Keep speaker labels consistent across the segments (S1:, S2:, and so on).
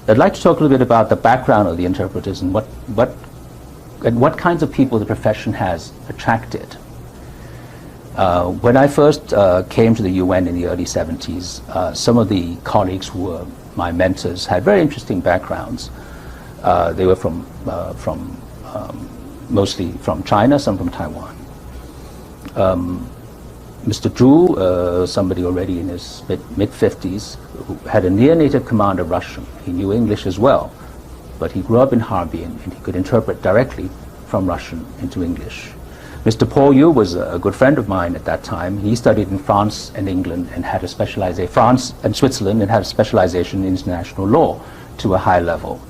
S1: I'd like to talk a little bit about the background of the interpreters and what kinds of people the profession has attracted. When I first came to the UN in the early 70s, some of the colleagues who were my mentors had very interesting backgrounds. They were mostly from China, some from Taiwan. Mr. Zhu, somebody already in his mid-50s, who had a near-native command of Russian. He knew English as well, but he grew up in Harbin and he could interpret directly from Russian into English. Mr. Paul Yu was a good friend of mine at that time. He studied in France and England and had a specialization, France and Switzerland, and had a specialization in international law to a high level.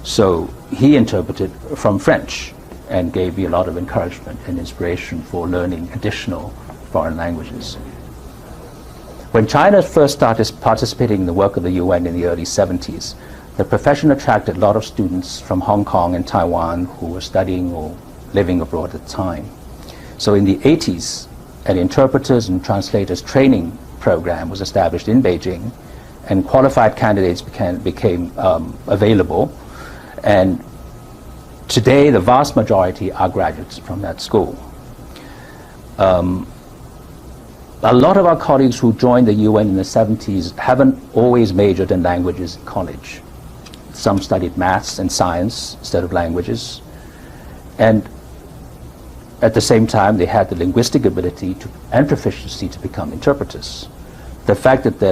S1: So he interpreted from French and gave me a lot of encouragement and inspiration for learning additional foreign languages. When China first started participating in the work of the UN in the early 70s, the profession attracted a lot of students from Hong Kong and Taiwan who were studying or living abroad at the time. So in the 80s, an interpreters and translators training program was established in Beijing, and qualified candidates became available. And today, the vast majority are graduates from that school. A lot of our colleagues who joined the UN in the 70s haven't always majored in languages in college. Some studied maths and science instead of languages. And at the same time, they had the linguistic ability and proficiency to become interpreters. The fact that they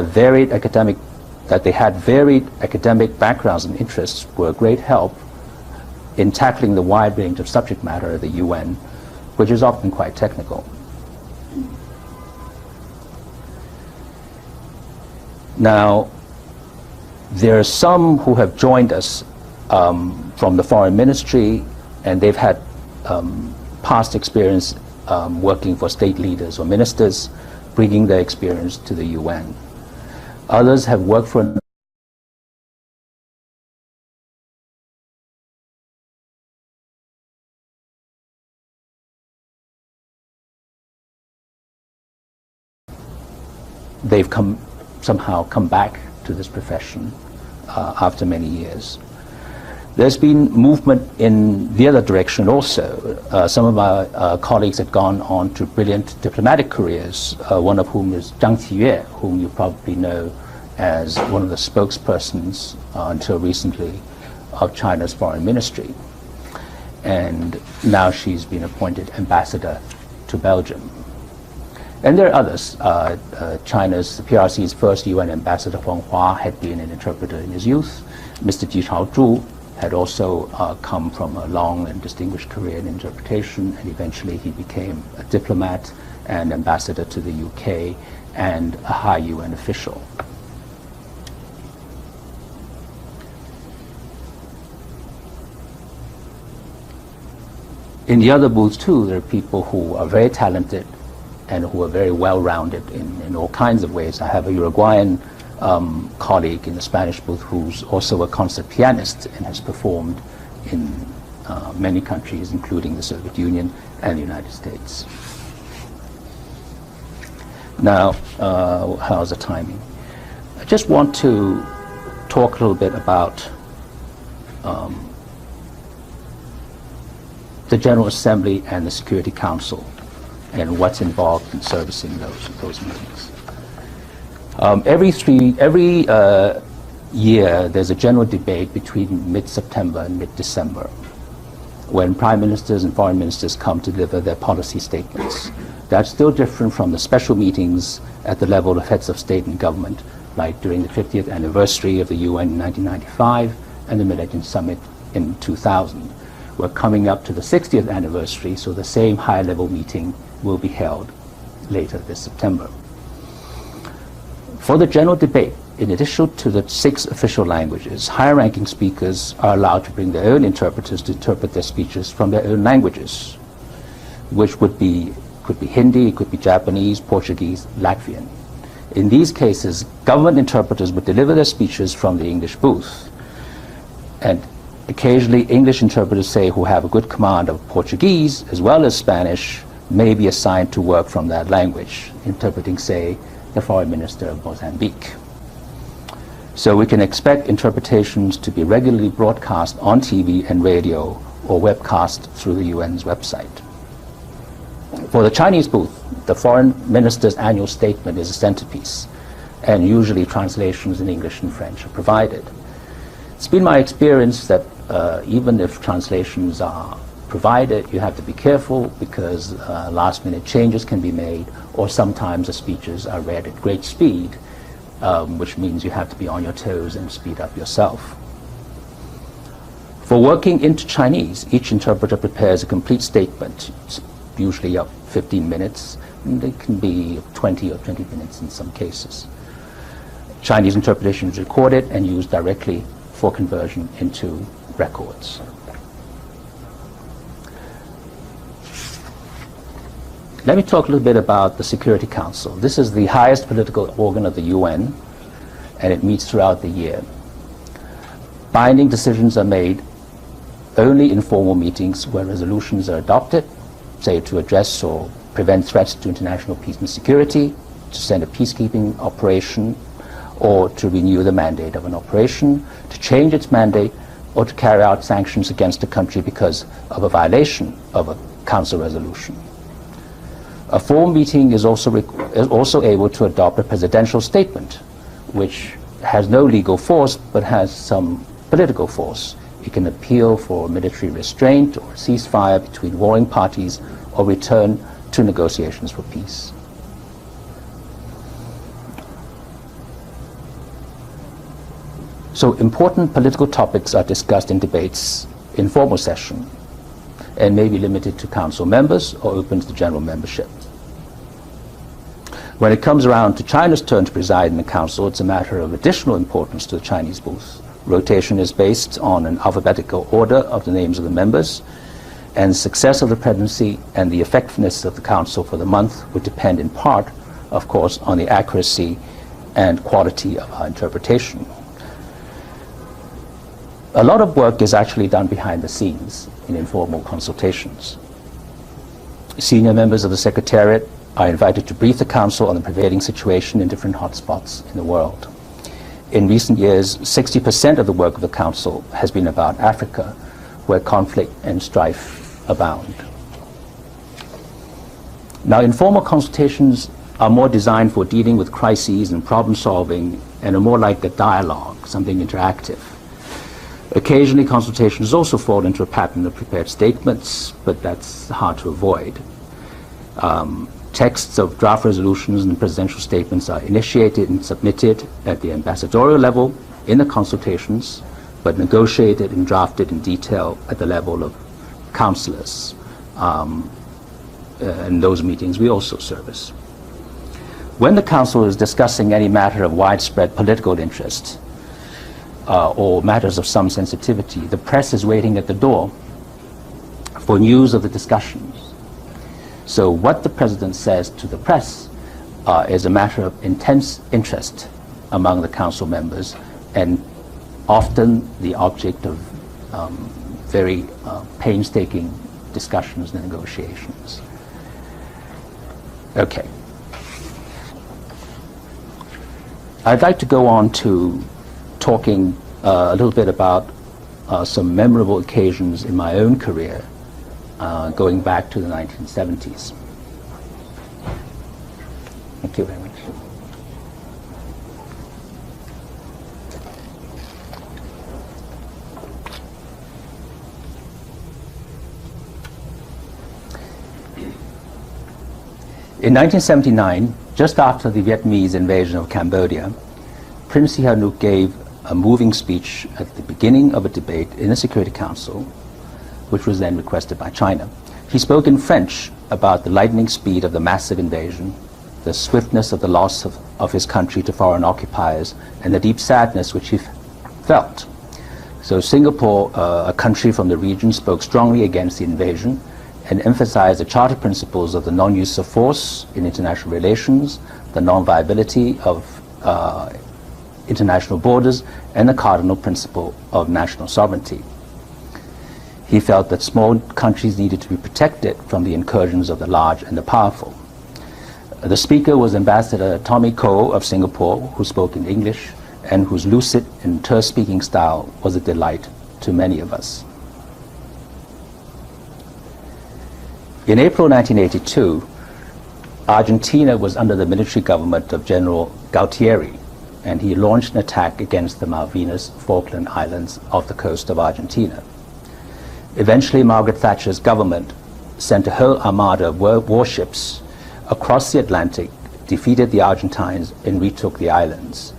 S1: had varied academic backgrounds and interests were a great help in tackling the wide range of subject matter of the UN, which is often quite technical. Now, there are some who have joined us from the Foreign Ministry, and they've had past experience working for state leaders or ministers, bringing their experience to the UN. Others have worked for they've somehow come back to this profession after many years. There's been movement in the other direction also. Some of our colleagues have gone on to brilliant diplomatic careers, one of whom is Zhang Qiyue, whom you probably know as one of the spokespersons until recently of China's foreign ministry. And now she's been appointed ambassador to Belgium. And there are others. China's PRC's first UN ambassador, Huang Hua, had been an interpreter in his youth. Mr. Ji Chaozhu had also come from a long and distinguished career in interpretation, and eventually he became a diplomat and ambassador to the UK and a high UN official. In the other booths too, there are people who are very talented and who are very well-rounded in all kinds of ways. I have a Uruguayan colleague in the Spanish booth who's also a concert pianist and has performed in many countries, including the Soviet Union and the United States. Now, how's the timing? I just want to talk a little bit about the General Assembly and the Security Council and what's involved in servicing those meetings. Every year, there's a general debate between mid-September and mid-December when prime ministers and foreign ministers come to deliver their policy statements. That's still different from the special meetings at the level of heads of state and government, like during the 50th anniversary of the UN in 1995 and the Millennium Summit in 2000. We're coming up to the 60th anniversary, so the same high-level meeting will be held later this September. For the general debate, in addition to the 6 official languages, higher-ranking speakers are allowed to bring their own interpreters to interpret their speeches from their own languages, which could be Hindi, it could be Japanese, Portuguese, Latvian. In these cases, government interpreters would deliver their speeches from the English booth, and occasionally English interpreters, say, who have a good command of Portuguese as well as Spanish, may be assigned to work from that language, interpreting, say, the foreign minister of Mozambique. So we can expect interpretations to be regularly broadcast on TV and radio or webcast through the UN's website. For the Chinese booth, the Foreign Minister's annual statement is a centerpiece, and usually translations in English and French are provided. It's been my experience that even if translations are provided, you have to be careful because last-minute changes can be made, or sometimes the speeches are read at great speed, which means you have to be on your toes and speed up yourself. For working into Chinese, each interpreter prepares a complete statement. It's usually up 15 minutes, and it can be 20 or 20 minutes in some cases. Chinese interpretation is recorded and used directly for conversion into records. Let me talk a little bit about the Security Council. This is the highest political organ of the UN, and it meets throughout the year. Binding decisions are made only in formal meetings where resolutions are adopted, say to address or prevent threats to international peace and security, to send a peacekeeping operation, or to renew the mandate of an operation, to change its mandate, or to carry out sanctions against a country because of a violation of a council resolution. A formal meeting is also able to adopt a presidential statement, which has no legal force but has some political force. It can appeal for military restraint or ceasefire between warring parties or return to negotiations for peace. So important political topics are discussed in debates in formal session and may be limited to council members or open to the general membership. When it comes around to China's turn to preside in the council, it's a matter of additional importance to the Chinese booth. Rotation is based on an alphabetical order of the names of the members, and the success of the presidency and the effectiveness of the council for the month would depend in part, of course, on the accuracy and quality of our interpretation. A lot of work is actually done behind the scenes in informal consultations. Senior members of the Secretariat are invited to brief the Council on the prevailing situation in different hotspots in the world. In recent years, 60% of the work of the Council has been about Africa, where conflict and strife abound. Now, informal consultations are more designed for dealing with crises and problem solving and are more like a dialogue, something interactive. Occasionally, consultations also fall into a pattern of prepared statements, but that's hard to avoid. Texts of draft resolutions and presidential statements are initiated and submitted at the ambassadorial level in the consultations, but negotiated and drafted in detail at the level of councillors. In those meetings we also service. When the Council is discussing any matter of widespread political interest or matters of some sensitivity, the press is waiting at the door for news of the discussions. So what the President says to the press is a matter of intense interest among the Council members and often the object of very painstaking discussions and negotiations. Okay. I'd like to go on to talking a little bit about some memorable occasions in my own career going back to the 1970s. Thank you very much. In 1979, just after the Vietnamese invasion of Cambodia, Prince Sihanouk gave a moving speech at the beginning of a debate in the Security Council, which was then requested by China. He spoke in French about the lightning speed of the massive invasion, the swiftness of the loss of his country to foreign occupiers, and the deep sadness which he felt. So Singapore, a country from the region, spoke strongly against the invasion and emphasized the charter principles of the non-use of force in international relations, the non-viability of international borders, and the cardinal principle of national sovereignty. He felt that small countries needed to be protected from the incursions of the large and the powerful. The speaker was Ambassador Tommy Koh of Singapore, who spoke in English, and whose lucid and terse-speaking style was a delight to many of us. In April 1982, Argentina was under the military government of General Galtieri, and he launched an attack against the Malvinas Falkland Islands off the coast of Argentina. Eventually, Margaret Thatcher's government sent a whole armada of warships across the Atlantic, defeated the Argentines, and retook the islands.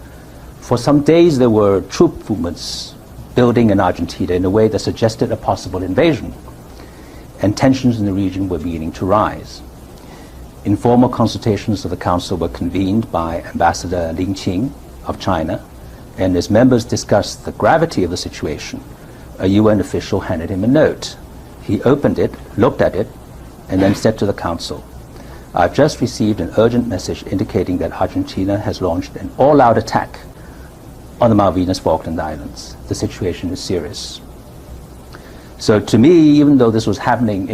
S1: For some days, there were troop movements building in Argentina in a way that suggested a possible invasion, and tensions in the region were beginning to rise. Informal consultations of the Council were convened by Ambassador Ling Qing of China, and as members discussed the gravity of the situation, a UN official handed him a note. He opened it, looked at it, and then said to the Council, "I've just received an urgent message indicating that Argentina has launched an all-out attack on the Malvinas Falkland Islands. The situation is serious." So to me, even though this was happening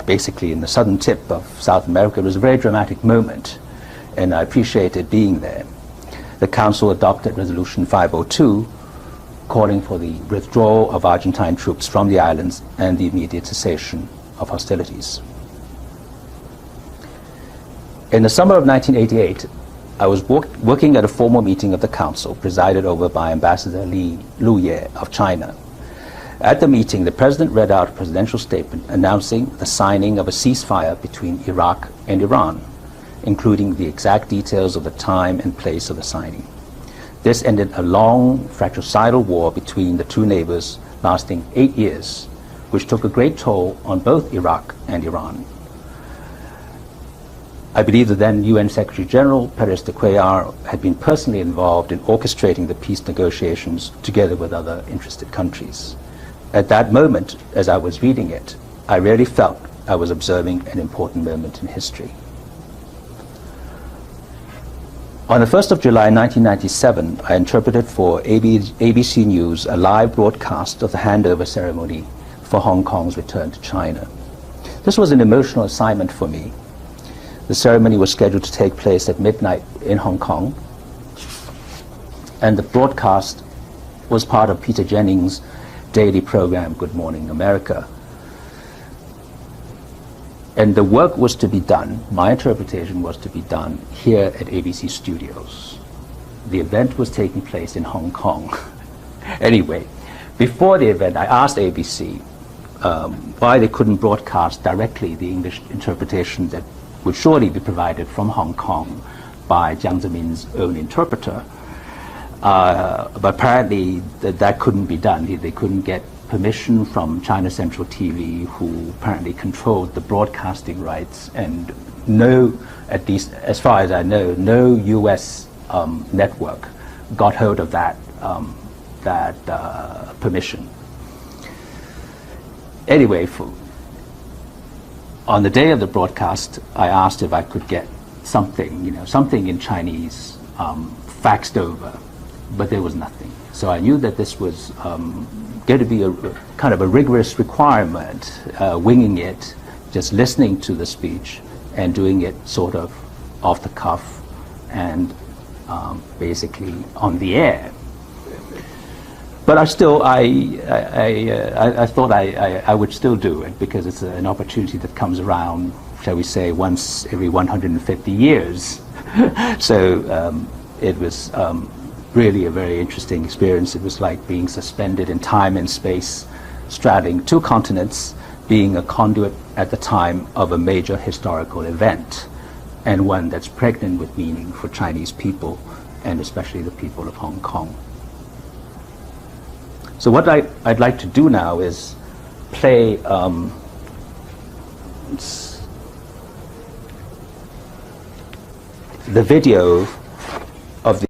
S1: basically in the southern tip of South America, it was a very dramatic moment, and I appreciated being there. The Council adopted Resolution 502, calling for the withdrawal of Argentine troops from the islands and the immediate cessation of hostilities. In the summer of 1988, I was working at a formal meeting of the Council, presided over by Ambassador Lu Ye of China. At the meeting, the President read out a presidential statement announcing the signing of a ceasefire between Iraq and Iran, including the exact details of the time and place of the signing. This ended a long, fratricidal war between the two neighbors lasting 8 years, which took a great toll on both Iraq and Iran. I believe the then UN Secretary General, Perez de Cuellar, had been personally involved in orchestrating the peace negotiations together with other interested countries. At that moment, as I was reading it, I really felt I was observing an important moment in history. On the 1st of July 1997, I interpreted for ABC News a live broadcast of the handover ceremony for Hong Kong's return to China. This was an emotional assignment for me. The ceremony was scheduled to take place at midnight in Hong Kong, and the broadcast was part of Peter Jennings' daily program, Good Morning America. And the work was to be done, my interpretation was to be done here at ABC Studios. The event was taking place in Hong Kong. Anyway, before the event, I asked ABC why they couldn't broadcast directly the English interpretation that would surely be provided from Hong Kong by Jiang Zemin's own interpreter. But apparently that couldn't be done. They couldn't get permission from China Central TV, who apparently controlled the broadcasting rights, and no, at least as far as I know, no US network got hold of that permission. Anyway, on the day of the broadcast, I asked if I could get something, something in Chinese faxed over, but there was nothing. So I knew that this was going to be a kind of a rigorous requirement, winging it, just listening to the speech and doing it sort of off the cuff and basically on the air. But I thought I would still do it, because it's an opportunity that comes around, shall we say, once every 150 years. So it was really a very interesting experience. It was like being suspended in time and space, straddling two continents, being a conduit at the time of a major historical event, and one that's pregnant with meaning for Chinese people, and especially the people of Hong Kong. So what I'd like to do now is play the video of the